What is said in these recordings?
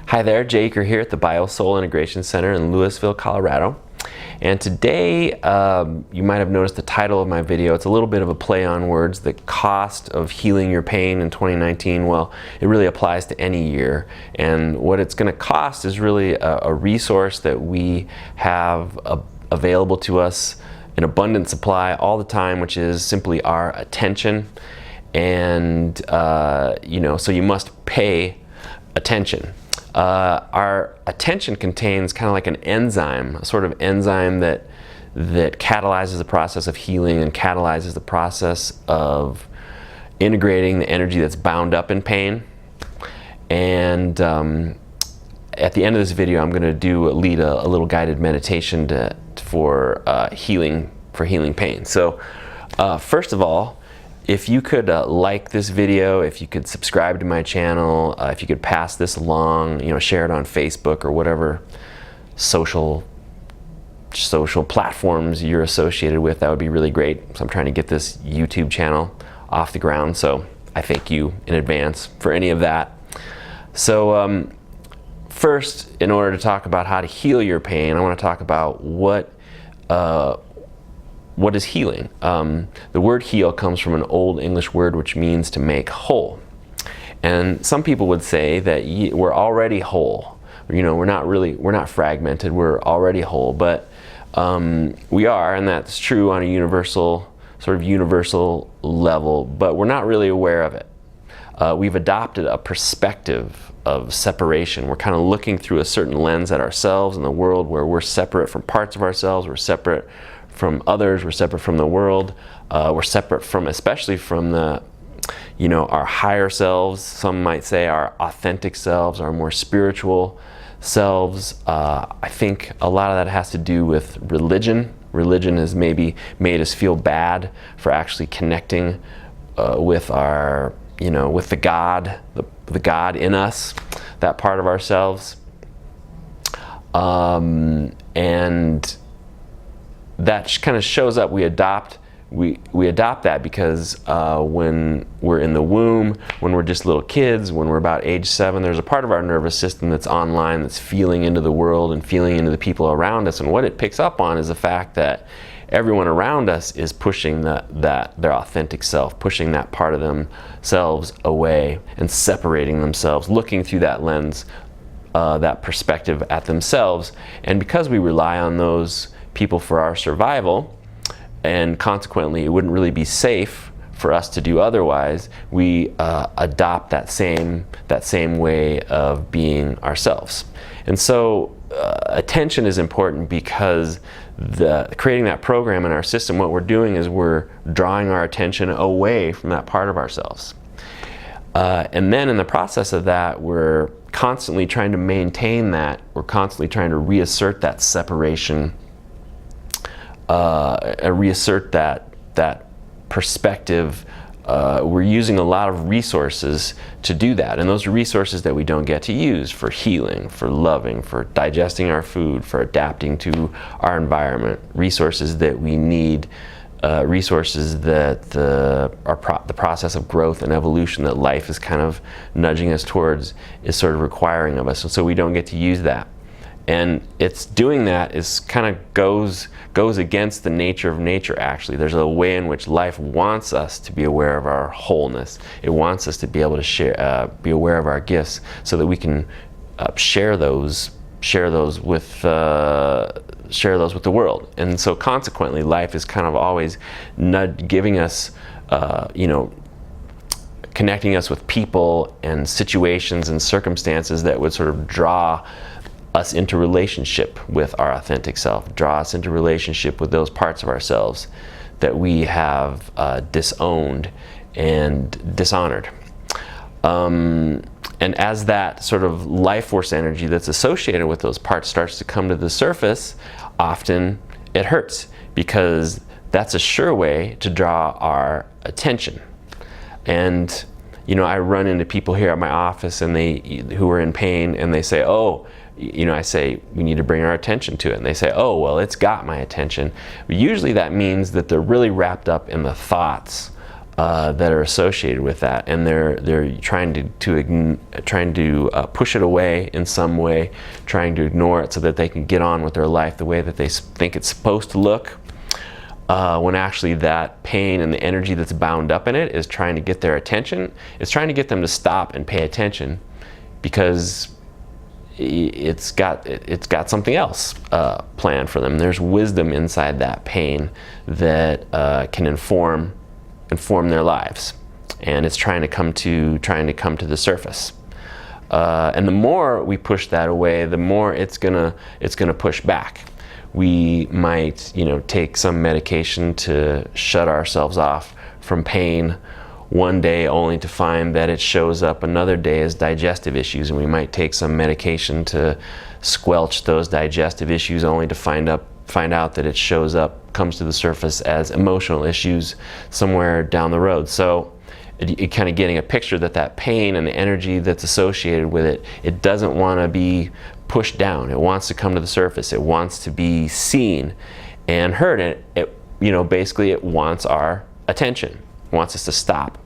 Hi there, Jake here at the BioSoul Integration Center in Louisville, Colorado. And today, you might have noticed the title of my video. It's a little bit of a play on words. The cost of healing your pain in 2019, well, it really applies to any year. And what it's going to cost is really a resource that we have available to us in abundant supply all the time, which is simply our attention. And, so you must pay attention. Our attention contains kind of like an enzyme, a sort of enzyme that catalyzes the process of healing and catalyzes the process of integrating the energy that's bound up in pain. And at the end of this video, I'm going to lead a little guided meditation for healing pain. So first of all, if you could like this video, if you could subscribe to my channel, if you could pass this along, share it on Facebook or whatever social platforms you're associated with, that would be really great. So I'm trying to get this YouTube channel off the ground, so I thank you in advance for any of that. So first, in order to talk about how to heal your pain, I want to talk about what is healing? The word heal comes from an old English word which means to make whole. And some people would say that we're already whole. We're not fragmented, we're already whole, but we are, and that's true on a universal level, but we're not really aware of it. We've adopted a perspective of separation. We're kind of looking through a certain lens at ourselves and the world, where we're separate from parts of ourselves, we're separate from others, we're separate from the world, we're separate from, especially from our higher selves. Some might say our authentic selves, our more spiritual selves. I think a lot of that has to do with religion. Religion has maybe made us feel bad for actually connecting with our, with the God in us, that part of ourselves. And that kind of shows up. We adopt that because when we're in the womb, when we're just little kids, when we're about age 7, there's a part of our nervous system that's online, that's feeling into the world and feeling into the people around us. And what it picks up on is the fact that everyone around us is pushing their authentic self, pushing that part of themselves away and separating themselves, looking through that lens, that perspective at themselves. And because we rely on those people for our survival, and consequently it wouldn't really be safe for us to do otherwise, we adopt that same way of being ourselves. And so attention is important because creating that program in our system, what we're doing is we're drawing our attention away from that part of ourselves. And then in the process of that, we're constantly trying to maintain that, we're constantly trying to reassert that separation, reassert that perspective. We're using a lot of resources to do that, and those are resources that we don't get to use for healing, for loving, for digesting our food, for adapting to our environment, resources that we need, resources that the process of growth and evolution that life is kind of nudging us towards is sort of requiring of us, and so we don't get to use that. And it's doing that is kind of goes against the nature of nature, actually. There's a way in which life wants us to be aware of our wholeness. It wants us to be able to be aware of our gifts, so that we can share those with the world. And so consequently, life is kind of always giving us, connecting us with people and situations and circumstances that would sort of draw us into relationship with our authentic self, draw us into relationship with those parts of ourselves that we have disowned and dishonored. And as that sort of life force energy that's associated with those parts starts to come to the surface, often it hurts, because that's a sure way to draw our attention. And I run into people here at my office and who are in pain, and they say, oh, I say, we need to bring our attention to it. And they say, oh, well, it's got my attention. But usually that means that they're really wrapped up in the thoughts that are associated with that, and they're trying to push it away in some way, trying to ignore it so that they can get on with their life the way that they think it's supposed to look, when actually that pain and the energy that's bound up in it is trying to get their attention. It's trying to get them to stop and pay attention, because it's got something else planned for them. There's wisdom inside that pain that can inform their lives, and it's trying to come to the surface. And the more we push that away, the more it's gonna push back. We might, take some medication to shut ourselves off from pain one day, only to find that it shows up another day as digestive issues, and we might take some medication to squelch those digestive issues, only to find out that it comes to the surface as emotional issues somewhere down the road. So you're kind of getting a picture that pain and the energy that's associated with it doesn't want to be pushed down. It wants to come to the surface. It wants to be seen and heard. Basically it wants our attention. It wants us to stop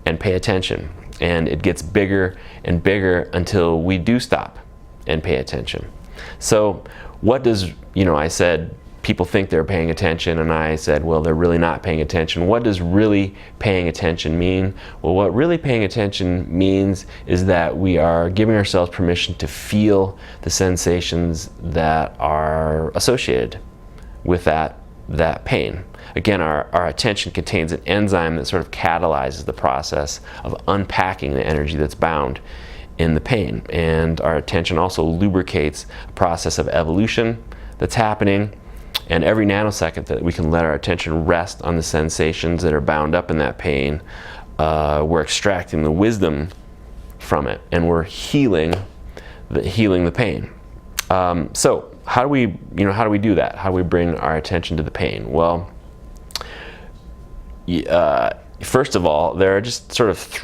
and pay attention. And it gets bigger and bigger until we do stop and pay attention. So what does, I said people think they're paying attention, and I said, well, they're really not paying attention. What does really paying attention mean? Well, what really paying attention means is that we are giving ourselves permission to feel the sensations that are associated with that pain. Again, our attention contains an enzyme that sort of catalyzes the process of unpacking the energy that's bound in the pain. And our attention also lubricates a process of evolution that's happening. And every nanosecond that we can let our attention rest on the sensations that are bound up in that pain, we're extracting the wisdom from it, and we're healing the pain. So how do we do that? How do we bring our attention to the pain? Well, first of all, there are just sort of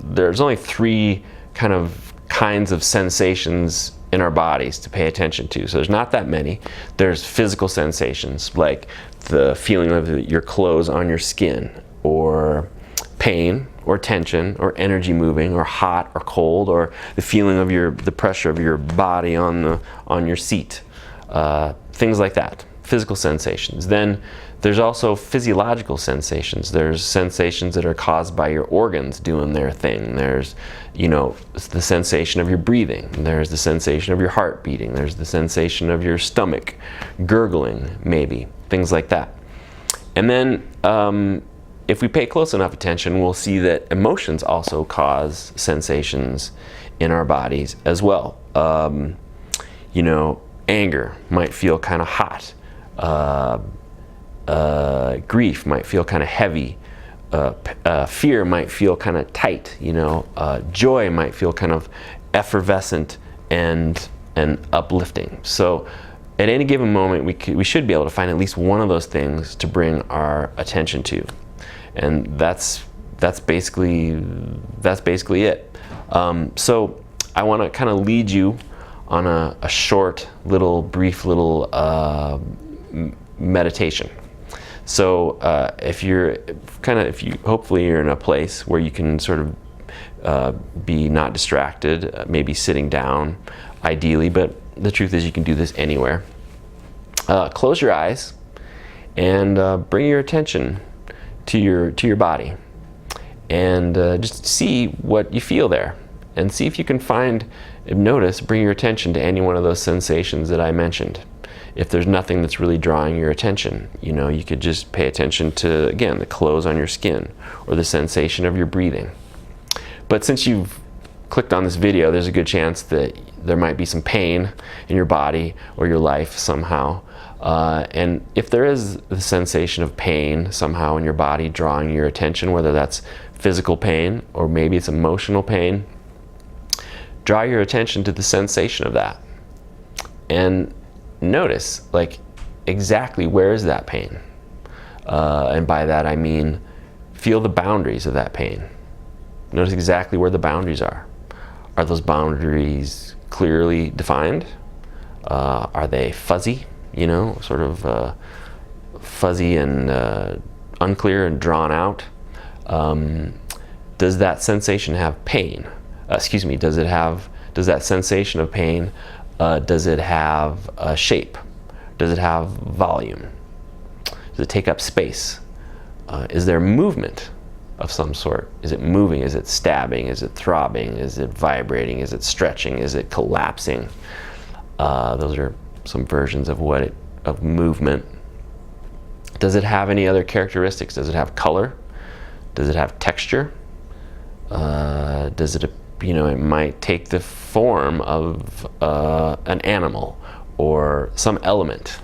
there's only three kinds of sensations in our bodies to pay attention to. So there's not that many. There's physical sensations, like the feeling of your clothes on your skin, or pain, or tension, or energy moving, or hot or cold, or the feeling of the pressure of your body on your seat. Things like that. Physical sensations. Then there's also physiological sensations. There's sensations that are caused by your organs doing their thing. There's, the sensation of your breathing. There's the sensation of your heart beating. There's the sensation of your stomach gurgling, maybe. Things like that. And then if we pay close enough attention, we'll see that emotions also cause sensations in our bodies as well. Anger might feel kind of hot. Grief might feel kind of heavy. Fear might feel kind of tight. Joy might feel kind of effervescent and uplifting. So at any given moment, we should be able to find at least one of those things to bring our attention to, and that's basically it. So I want to kind of lead you on a short, brief little meditation. So hopefully you're in a place where you can sort of be not distracted, maybe sitting down, ideally, but the truth is you can do this anywhere. Close your eyes and bring your attention to your body, and just see what you feel there, and see if you can bring your attention to any one of those sensations that I mentioned. If there's nothing that's really drawing your attention, you could just pay attention to, again, the clothes on your skin, or the sensation of your breathing. But since you've clicked on this video, there's a good chance that there might be some pain in your body or your life somehow. And if there is the sensation of pain somehow in your body drawing your attention, whether that's physical pain or maybe it's emotional pain, draw your attention to the sensation of that. And notice, exactly where is that pain? And by that I mean, feel the boundaries of that pain. Notice exactly where the boundaries are. Are those boundaries clearly defined? Are they fuzzy? Sort of fuzzy and unclear and drawn out? Does that sensation have pain? Excuse me, does that sensation of pain, does it have a shape? Does it have volume? Does it take up space? Is there movement of some sort? Is it moving? Is it stabbing? Is it throbbing? Is it vibrating? Is it stretching? Is it collapsing? Those are some versions of of movement. Does it have any other characteristics? Does it have color? Does it have texture? Does it, it might take the form of an animal or some element,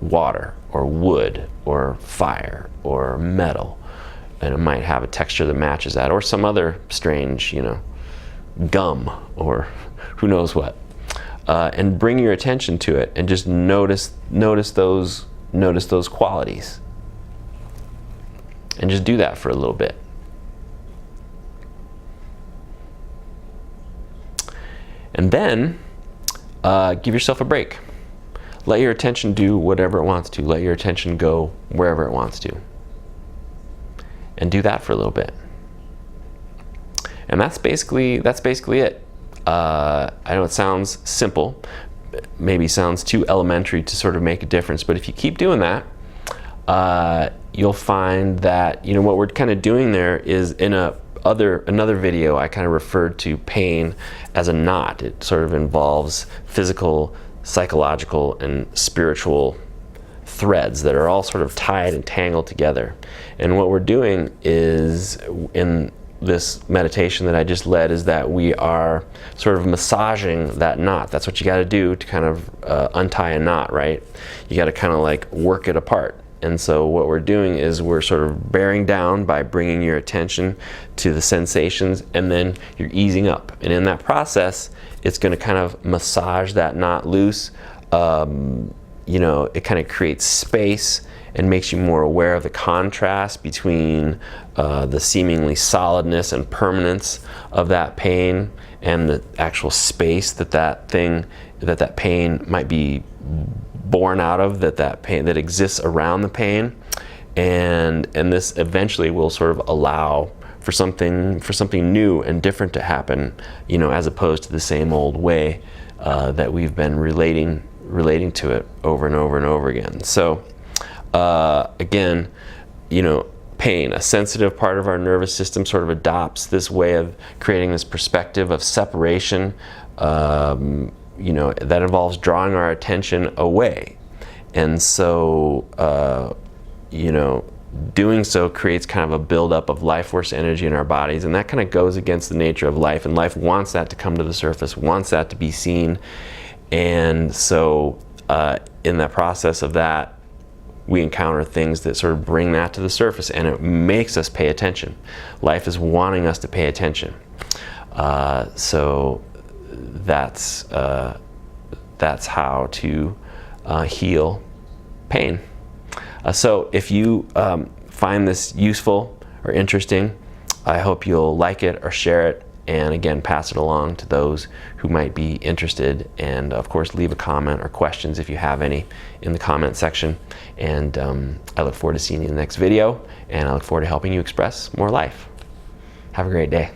water or wood or fire or metal, and it might have a texture that matches that, or some other strange, gum or who knows what. And bring your attention to it and just notice those qualities, and just do that for a little bit. And then give yourself a break. Let your attention do whatever it wants to. Let your attention go wherever it wants to. And do that for a little bit. And that's basically it. I know it sounds simple, maybe sounds too elementary to sort of make a difference, but if you keep doing that, you'll find that what we're kind of doing there is in another video I kind of referred to pain as a knot. It sort of involves physical, psychological, and spiritual threads that are all sort of tied and tangled together. And what we're doing is, in this meditation that I just led, is that we are sort of massaging that knot. That's what you got to do to kind of untie a knot, right? You got to kind of like work it apart. And so what we're doing is we're sort of bearing down by bringing your attention to the sensations, and then you're easing up. And in that process, it's going to kind of massage that knot loose. It kind of creates space and makes you more aware of the contrast between the seemingly solidness and permanence of that pain and the actual space that pain might be born out of, that pain that exists around the pain, and this eventually will sort of allow for something new and different to happen, as opposed to the same old way that we've been relating to it over and over and over again. So again, pain, a sensitive part of our nervous system, sort of adopts this way of creating this perspective of separation, that involves drawing our attention away. And so, doing so creates kind of a buildup of life force energy in our bodies, and that kind of goes against the nature of life, and life wants that to come to the surface, wants that to be seen. And so in that process of that, we encounter things that sort of bring that to the surface, and it makes us pay attention. Life is wanting us to pay attention. So that's how to heal pain. So if you find this useful or interesting, I hope you'll like it or share it, and again, pass it along to those who might be interested. And of course, leave a comment or questions if you have any in the comment section. And I look forward to seeing you in the next video, and I look forward to helping you express more life. Have a great day.